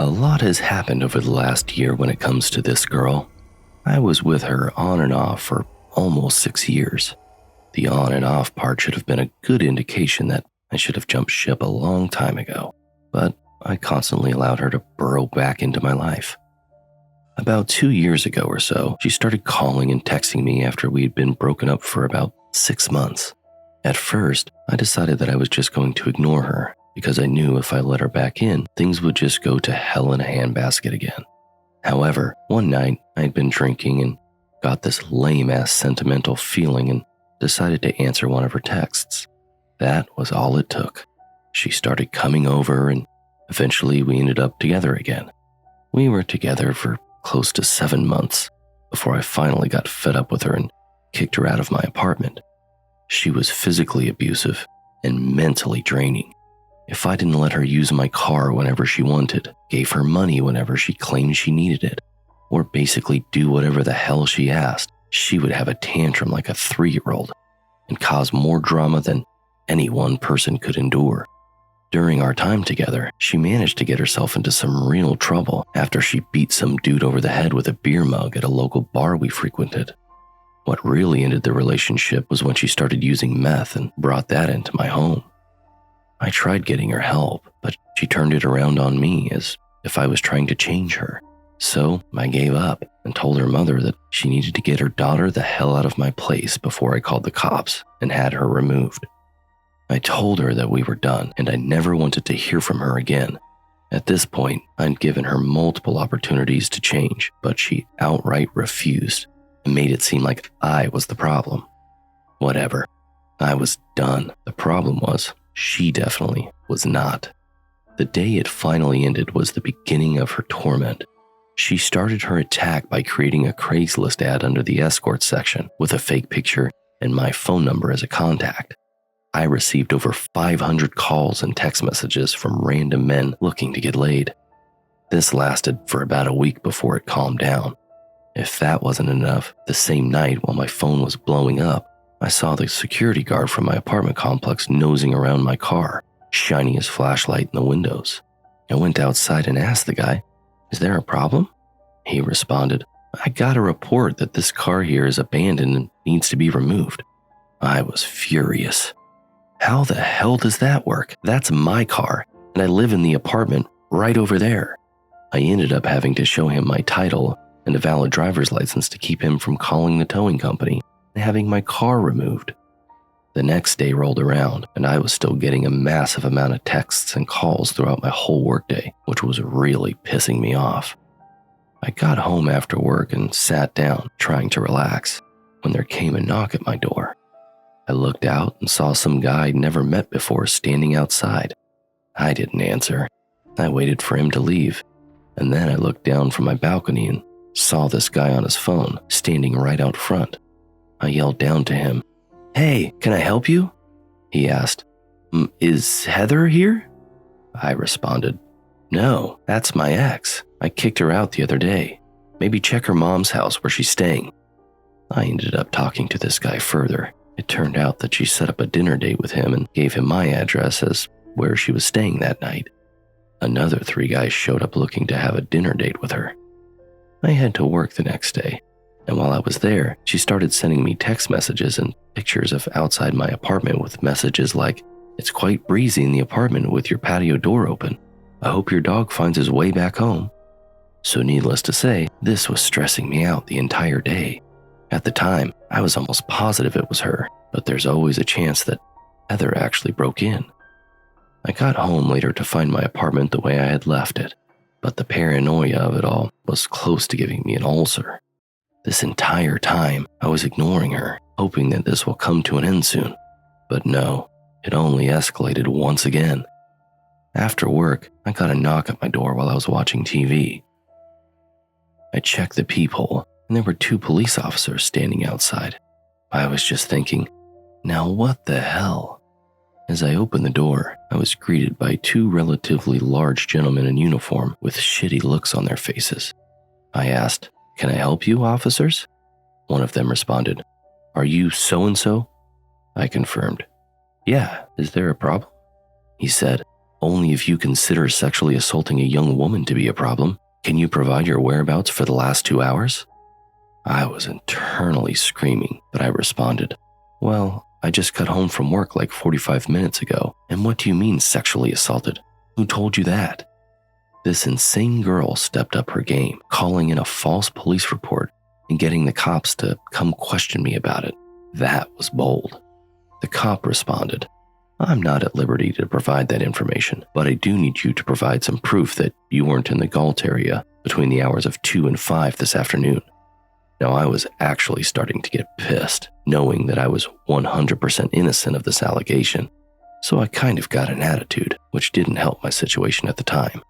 A lot has happened over the last year when it comes to this girl. I was with her on and off for almost 6 years. The on and off part should have been a good indication that I should have jumped ship a long time ago, but I constantly allowed her to burrow back into my life. About 2 years ago or so, she started calling and texting me after we had been broken up for about 6 months. At first, I decided that I was just going to ignore her because I knew if I let her back in, things would just go to hell in a handbasket again. However, one night I had been drinking and got this lame-ass sentimental feeling and decided to answer one of her texts. That was all it took. She started coming over and eventually we ended up together again. We were together for close to 7 months before I finally got fed up with her and kicked her out of my apartment. She was physically abusive and mentally draining. If I didn't let her use my car whenever she wanted, gave her money whenever she claimed she needed it, or basically do whatever the hell she asked, she would have a tantrum like a 3-year-old and cause more drama than any one person could endure. During our time together, she managed to get herself into some real trouble after she beat some dude over the head with a beer mug at a local bar we frequented. What really ended the relationship was when she started using meth and brought that into my home. I tried getting her help, but she turned it around on me as if I was trying to change her. So I gave up and told her mother that she needed to get her daughter the hell out of my place before I called the cops and had her removed. I told her that we were done and I never wanted to hear from her again. At this point, I'd given her multiple opportunities to change, but she outright refused and made it seem like I was the problem. Whatever. I was done. The problem was, she definitely was not. The day it finally ended was the beginning of her torment. She started her attack by creating a Craigslist ad under the escort section with a fake picture and my phone number as a contact. I received over 500 calls and text messages from random men looking to get laid. This lasted for about a week before it calmed down. If that wasn't enough, the same night while my phone was blowing up, I saw the security guard from my apartment complex nosing around my car, shining his flashlight in the windows. I went outside and asked the guy, "Is there a problem?" He responded, "I got a report that this car here is abandoned and needs to be removed." I was furious. How the hell does that work? That's my car, and I live in the apartment right over there. I ended up having to show him my title and a valid driver's license to keep him from calling the towing company and having my car removed. The next day rolled around, and I was still getting a massive amount of texts and calls throughout my whole workday, which was really pissing me off. I got home after work and sat down, trying to relax, when there came a knock at my door. I looked out and saw some guy I'd never met before standing outside. I didn't answer. I waited for him to leave, and then I looked down from my balcony and saw this guy on his phone, standing right out front. I yelled down to him, "Hey, can I help you?" He asked, "Is Heather here?" I responded, "No, that's my ex. I kicked her out the other day. Maybe check her mom's house where she's staying." I ended up talking to this guy further. It turned out that she set up a dinner date with him and gave him my address as where she was staying that night. Another 3 guys showed up looking to have a dinner date with her. I had to work the next day, and while I was there, she started sending me text messages and pictures of outside my apartment with messages like, "It's quite breezy in the apartment with your patio door open. I hope your dog finds his way back home." So needless to say, this was stressing me out the entire day. At the time, I was almost positive it was her, but there's always a chance that Heather actually broke in. I got home later to find my apartment the way I had left it, but the paranoia of it all was close to giving me an ulcer. This entire time, I was ignoring her, hoping that this will come to an end soon. But no, it only escalated once again. After work, I got a knock at my door while I was watching TV. I checked the peephole, and there were 2 police officers standing outside. I was just thinking, now what the hell? As I opened the door, I was greeted by 2 relatively large gentlemen in uniform with shitty looks on their faces. I asked, "Can I help you, officers?" One of them responded, "Are you so-and-so?" I confirmed, "Yeah, is there a problem?" He said, only if you consider sexually assaulting a young woman to be a problem. Can you provide your whereabouts for the last 2 hours? I was internally screaming, but I responded, well, I just got home from work like 45 minutes ago, and what do you mean sexually assaulted? Who told you that? This insane girl stepped up her game, calling in a false police report and getting the cops to come question me about it. That was bold. The cop responded, I'm not at liberty to provide that information, but I do need you to provide some proof that you weren't in the Galt area between the hours of 2 and 5 this afternoon. Now, I was actually starting to get pissed, knowing that I was 100% innocent of this allegation, so I kind of got an attitude, which didn't help my situation at the time.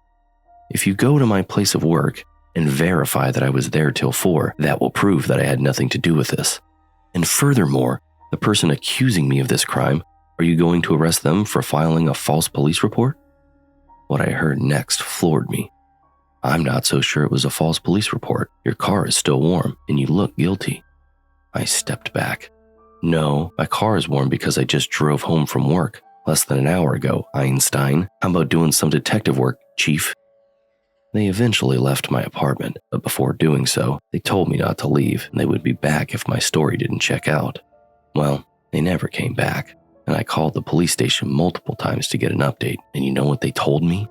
If you go to my place of work and verify that I was there till 4, that will prove that I had nothing to do with this. And furthermore, the person accusing me of this crime, are you going to arrest them for filing a false police report? What I heard next floored me. I'm not so sure it was a false police report. Your car is still warm, and you look guilty. I stepped back. No, my car is warm because I just drove home from work less than an hour ago, Einstein. How about doing some detective work, Chief? They eventually left my apartment, but before doing so, they told me not to leave and they would be back if my story didn't check out. Well, they never came back, and I called the police station multiple times to get an update, and you know what they told me?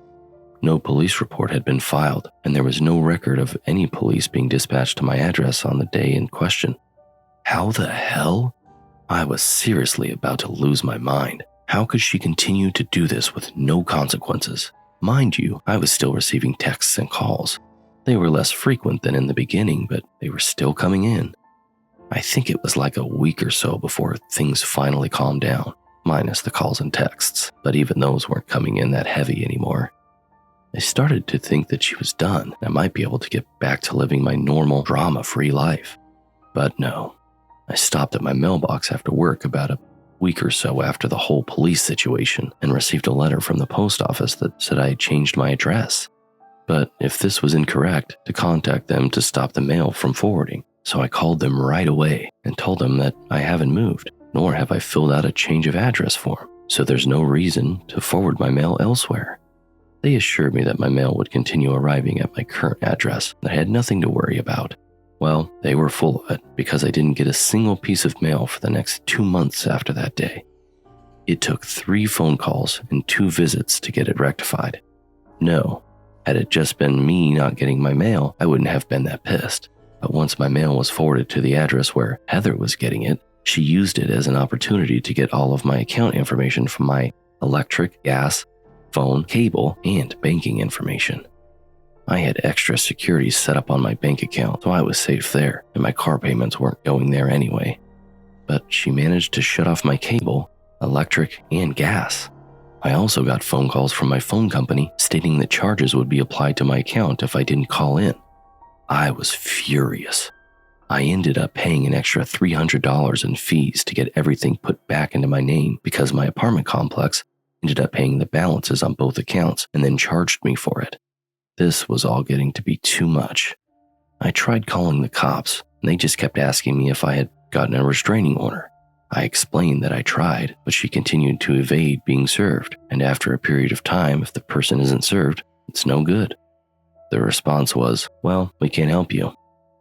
No police report had been filed, and there was no record of any police being dispatched to my address on the day in question. How the hell? I was seriously about to lose my mind. How could she continue to do this with no consequences? Mind you, I was still receiving texts and calls. They were less frequent than in the beginning, but they were still coming in. I think it was like a week or so before things finally calmed down, minus the calls and texts, but even those weren't coming in that heavy anymore. I started to think that she was done and I might be able to get back to living my normal, drama-free life. But no, I stopped at my mailbox after work about a week or so after the whole police situation and received a letter from the post office that said I had changed my address. But if this was incorrect, to contact them to stop the mail from forwarding. So I called them right away and told them that I haven't moved, nor have I filled out a change of address form, so there's no reason to forward my mail elsewhere. They assured me that my mail would continue arriving at my current address, that I had nothing to worry about. Well, they were full of it because I didn't get a single piece of mail for the next 2 months after that day. It took 3 phone calls and 2 visits to get it rectified. No, had it just been me not getting my mail, I wouldn't have been that pissed. But once my mail was forwarded to the address where Heather was getting it, she used it as an opportunity to get all of my account information from my electric, gas, phone, cable, and banking information. I had extra security set up on my bank account, so I was safe there, and my car payments weren't going there anyway. But she managed to shut off my cable, electric, and gas. I also got phone calls from my phone company stating that charges would be applied to my account if I didn't call in. I was furious. I ended up paying an extra $300 in fees to get everything put back into my name because my apartment complex ended up paying the balances on both accounts and then charged me for it. This was all getting to be too much. I tried calling the cops, and they just kept asking me if I had gotten a restraining order. I explained that I tried, but she continued to evade being served, and after a period of time, if the person isn't served, it's no good. The response was, well, we can't help you.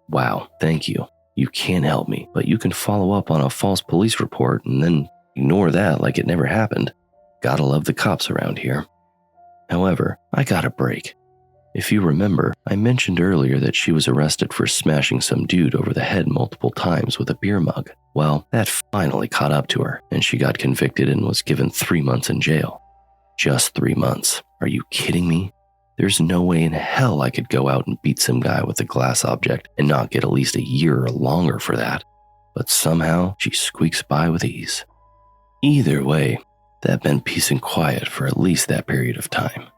Wow, thank you. You can't help me, but you can follow up on a false police report and then ignore that like it never happened. Gotta love the cops around here. However, I got a break. If you remember, I mentioned earlier that she was arrested for smashing some dude over the head multiple times with a beer mug. Well, that finally caught up to her, and she got convicted and was given 3 months in jail. Just 3 months. Are you kidding me? There's no way in hell I could go out and beat some guy with a glass object and not get at least a year or longer for that. But somehow, she squeaks by with ease. Either way, that meant peace and quiet for at least that period of time.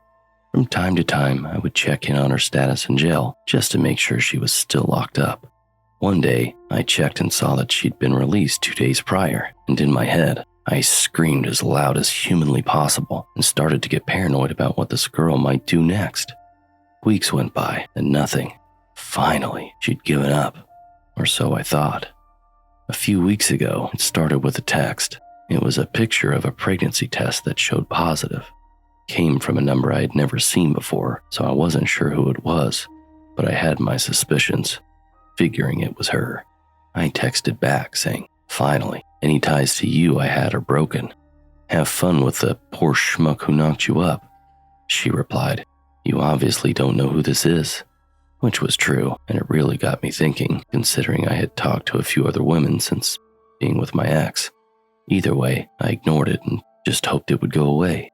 From time to time, I would check in on her status in jail just to make sure she was still locked up. One day, I checked and saw that she'd been released 2 days prior, and in my head, I screamed as loud as humanly possible and started to get paranoid about what this girl might do next. Weeks went by, and nothing. Finally, she'd given up, or so I thought. A few weeks ago, it started with a text. It was a picture of a pregnancy test that showed positive. came from a number I had never seen before, so I wasn't sure who it was, but I had my suspicions, figuring it was her. I texted back saying, "Finally, any ties to you I had are broken. Have fun with the poor schmuck who knocked you up." She replied, "You obviously don't know who this is," which was true, and it really got me thinking, considering I had talked to a few other women since being with my ex. Either way, I ignored it and just hoped it would go away.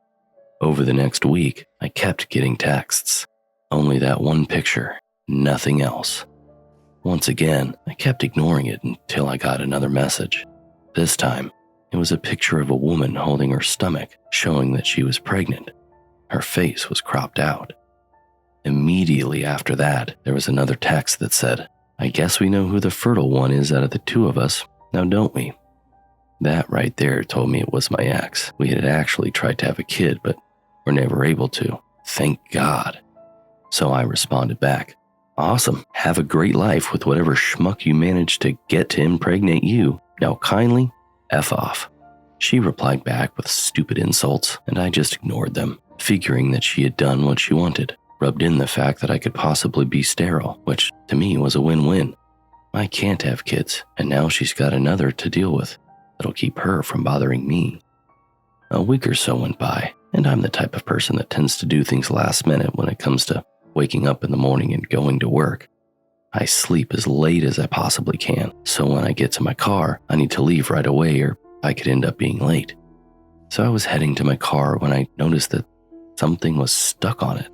Over the next week, I kept getting texts. Only that one picture, nothing else. Once again, I kept ignoring it until I got another message. This time, it was a picture of a woman holding her stomach, showing that she was pregnant. Her face was cropped out. Immediately after that, there was another text that said, "I guess we know who the fertile one is out of the two of us, now don't we?" That right there told me it was my ex. We had actually tried to have a kid, but were never able to. Thank God. So I responded back, "Awesome, have a great life with whatever schmuck you managed to get to impregnate you. Now kindly, F off." She replied back with stupid insults, and I just ignored them, figuring that she had done what she wanted. Rubbed in the fact that I could possibly be sterile, which to me was a win-win. I can't have kids, and now she's got another to deal with that'll keep her from bothering me. A week or so went by, and I'm the type of person that tends to do things last minute when it comes to waking up in the morning and going to work. I sleep as late as I possibly can, so when I get to my car, I need to leave right away or I could end up being late. So I was heading to my car when I noticed that something was stuck on it.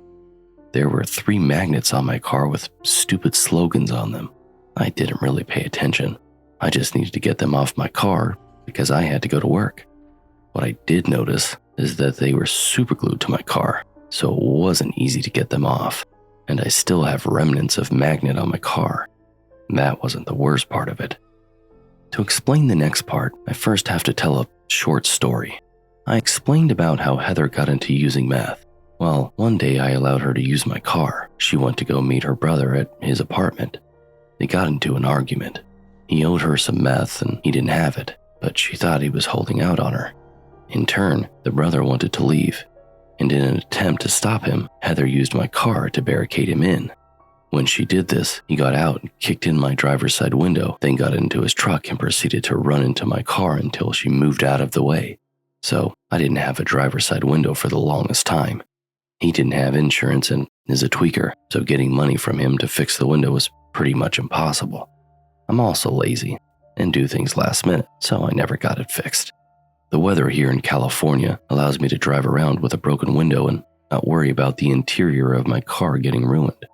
There were 3 magnets on my car with stupid slogans on them. I didn't really pay attention. I just needed to get them off my car because I had to go to work. What I did notice is that they were superglued to my car, so it wasn't easy to get them off, and I still have remnants of magnet on my car. That wasn't the worst part of it. To explain the next part, I first have to tell a short story. I explained about how Heather got into using meth. Well, one day I allowed her to use my car. She went to go meet her brother at his apartment. They got into an argument. He owed her some meth and he didn't have it, but she thought he was holding out on her. In turn, the brother wanted to leave, and in an attempt to stop him, Heather used my car to barricade him in. When she did this, he got out and kicked in my driver's side window, then got into his truck and proceeded to run into my car until she moved out of the way. So I didn't have a driver's side window for the longest time. He didn't have insurance and is a tweaker, so getting money from him to fix the window was pretty much impossible. I'm also lazy and do things last minute, so I never got it fixed. The weather here in California allows me to drive around with a broken window and not worry about the interior of my car getting ruined.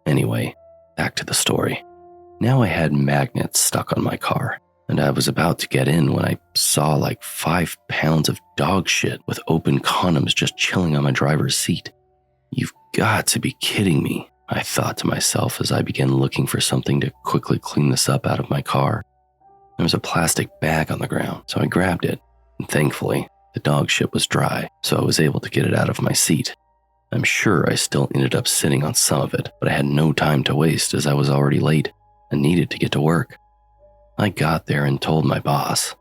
Anyway, back to the story. Now I had magnets stuck on my car, and I was about to get in when I saw like 5 pounds of dog shit with open condoms just chilling on my driver's seat. You've got to be kidding me, I thought to myself as I began looking for something to quickly clean this up out of my car. There was a plastic bag on the ground, so I grabbed it, and thankfully, the dog shit was dry, so I was able to get it out of my seat. I'm sure I still ended up sitting on some of it, but I had no time to waste as I was already late and needed to get to work. I got there and told my boss.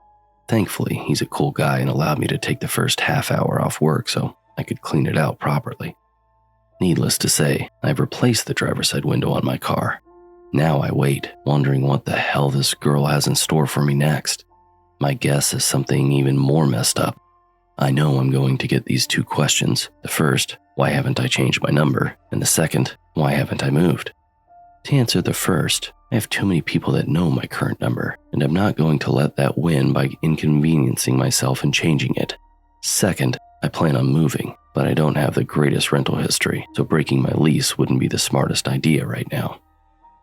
Thankfully, he's a cool guy and allowed me to take the first half hour off work so I could clean it out properly. Needless to say, I've replaced the driver's side window on my car. Now I wait, wondering what the hell this girl has in store for me next. My guess is something even more messed up. I know I'm going to get these 2 questions. The first, why haven't I changed my number? And the second, why haven't I moved? To answer the first, I have too many people that know my current number, and I'm not going to let that win by inconveniencing myself and changing it. Second, I plan on moving, but I don't have the greatest rental history, so breaking my lease wouldn't be the smartest idea right now.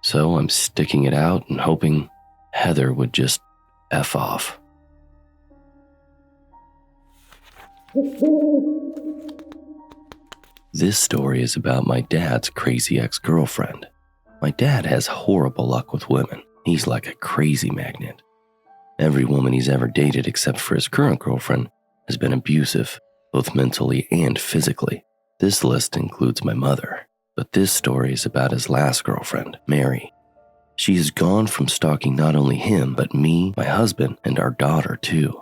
So I'm sticking it out and hoping Heather would just F off. This story is about my dad's crazy ex-girlfriend. My dad has horrible luck with women. He's like a crazy magnet. Every woman he's ever dated except for his current girlfriend has been abusive, both mentally and physically. This list includes my mother, but this story is about his last girlfriend, Mary. She has gone from stalking not only him, but me, my husband, and our daughter too.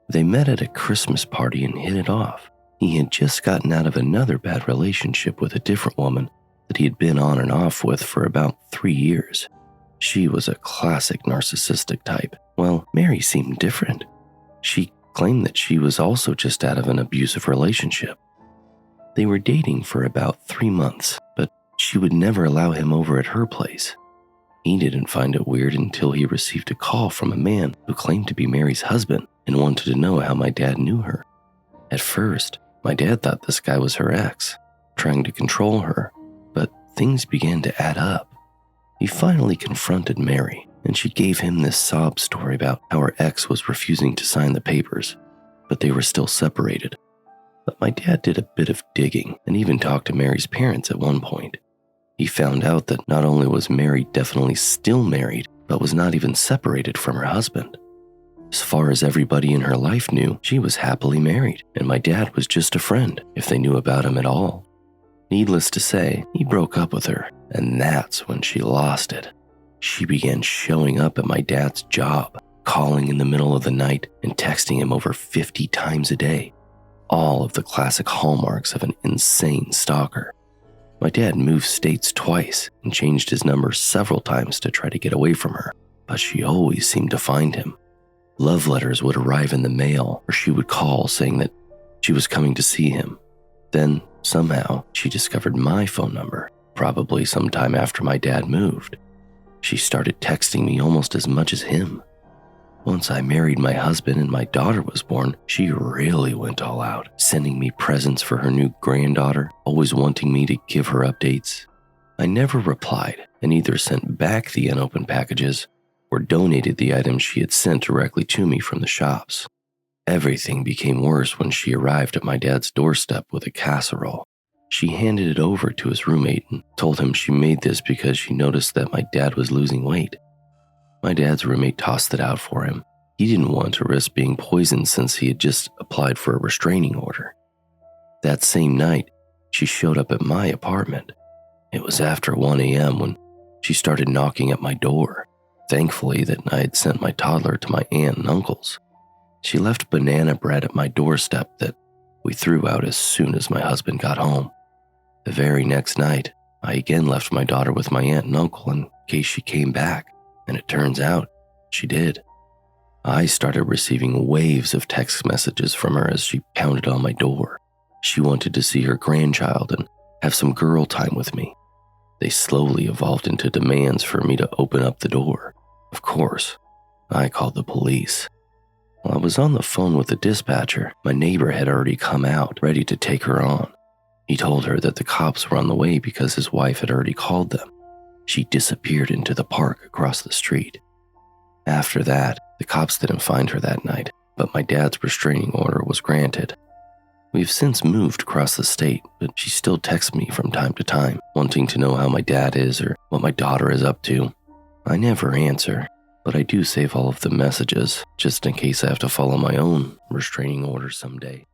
They met at a Christmas party and hit it off. He had just gotten out of another bad relationship with a different woman that he had been on and off with for about 3 years. She was a classic narcissistic type. Well, Mary seemed different. She claimed that she was also just out of an abusive relationship. They were dating for about 3 months, but she would never allow him over at her place. He didn't find it weird until he received a call from a man who claimed to be Mary's husband and wanted to know how my dad knew her. At first, my dad thought this guy was her ex, trying to control her, but things began to add up. He finally confronted Mary, and she gave him this sob story about how her ex was refusing to sign the papers, but they were still separated. But my dad did a bit of digging and even talked to Mary's parents at one point. He found out that not only was Mary definitely still married, but was not even separated from her husband. As far as everybody in her life knew, she was happily married, and my dad was just a friend, if they knew about him at all. Needless to say, he broke up with her, and that's when she lost it. She began showing up at my dad's job, calling in the middle of the night and texting him over 50 times a day. All of the classic hallmarks of an insane stalker. My dad moved states twice and changed his number several times to try to get away from her, but she always seemed to find him. Love letters would arrive in the mail, or she would call saying that she was coming to see him. Then, somehow, she discovered my phone number, probably sometime after my dad moved. She started texting me almost as much as him. Once I married my husband and my daughter was born, she really went all out, sending me presents for her new granddaughter, always wanting me to give her updates. I never replied and either sent back the unopened packages or donated the items she had sent directly to me from the shops. Everything became worse when she arrived at my dad's doorstep with a casserole. She handed it over to his roommate and told him she made this because she noticed that my dad was losing weight. My dad's roommate tossed it out for him. He didn't want to risk being poisoned since he had just applied for a restraining order. That same night, she showed up at my apartment. It was after 1 a.m. when she started knocking at my door. Thankfully that I had sent my toddler to my aunt and uncle's. She left banana bread at my doorstep that we threw out as soon as my husband got home. The very next night, I again left my daughter with my aunt and uncle in case she came back, and it turns out she did. I started receiving waves of text messages from her as she pounded on my door. She wanted to see her grandchild and have some girl time with me. They slowly evolved into demands for me to open up the door. Of course, I called the police. While I was on the phone with the dispatcher, my neighbor had already come out, ready to take her on. He told her that the cops were on the way because his wife had already called them. She disappeared into the park across the street. After that, the cops didn't find her that night, but my dad's restraining order was granted. We've since moved across the state, but she still texts me from time to time, wanting to know how my dad is or what my daughter is up to. I never answer, but I do save all of the messages, just in case I have to follow my own restraining order someday.